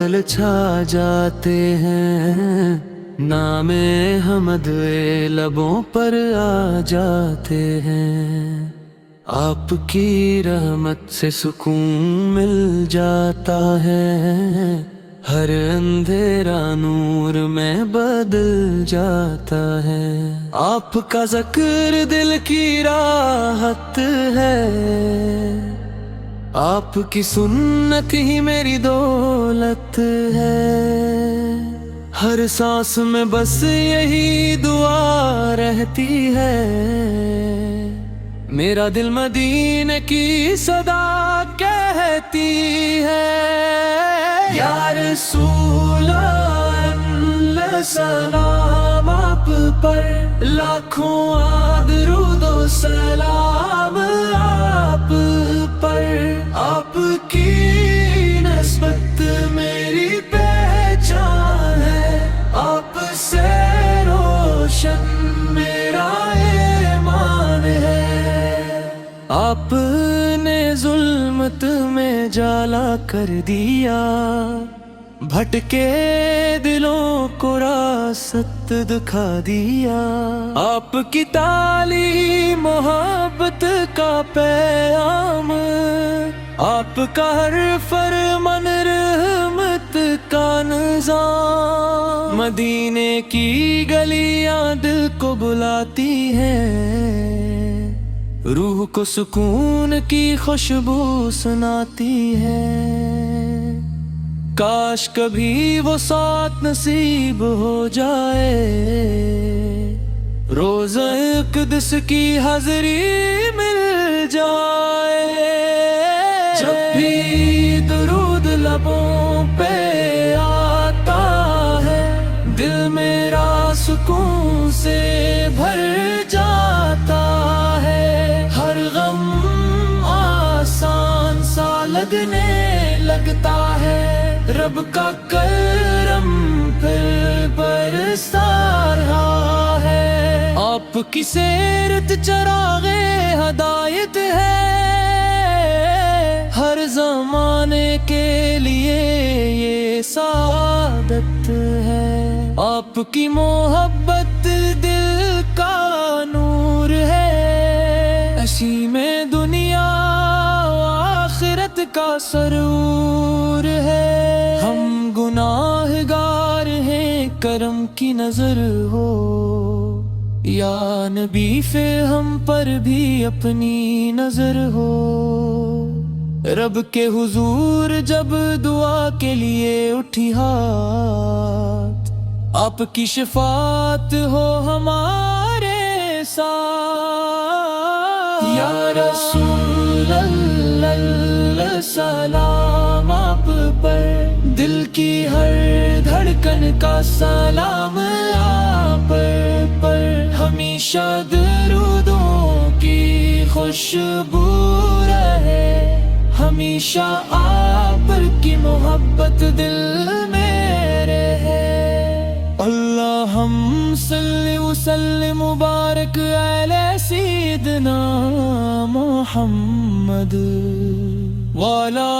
छा जाते हैं, नामे हमद लबों पर आ जाते हैं। आपकी रहमत से सुकून मिल जाता है, हर अंधेरा नूर में बदल जाता है। आपका ज़िक्र दिल की राहत है, आपकी सुन्नत ही मेरी दौलत है। हर सांस में बस यही दुआ रहती है, मेरा दिल मदीने की सदा कहती है। या रसूल अल्लाह सलाम आप पर, लाखों दरूद सलाम आप पर। आपकी नस्बत मेरी पहचान है, आपसे रोशन मेरा ईमान है। आपने जुल्मत में जाला कर दिया, भटके दिलों को रास्त दिखा दिया। आपकी तालीम मोहब्बत का पैगाम, आपका हर फरमान रहमत का निज़ाम। मदीने की गलियां दिल को बुलाती हैं, रूह को सुकून की खुशबू सुनाती है। काश कभी वो साथ नसीब हो जाए, रोज़ा क़ुद्स की हाज़री मिल जाए। जब भी दुरूद लबों पे आता है, दिल मेरा सुकून से भर जाता है। हर गम आसान सा लगने लगता है, रब का करम फिर बरसा रहा है। आपकी सीरत चरागे हदायत है, हर ज़माने के लिए ये सादत है। आपकी मोहब्बत दिल का नूर है, ऐसी में दुनिया आखिरत का सरूर है। हम गुनाहगार हैं, करम की नजर हो या नबी, फिर हम पर भी अपनी नजर हो। रब के हुजूर जब दुआ के लिए उठी हाथ, आपकी शफात हो हमारे साथ। या रसूल अल्लाह सलाम आप पर, दिल की हर धड़कन का सलाम आप पर। हमेशा दरूदों की खुशबू रहे, हमेशा आप की मोहब्बत दिल में रहे। अल्लाहुम सल्ली व सल्लिम मुबारक अला सय्यिदना मुहम्मद व अला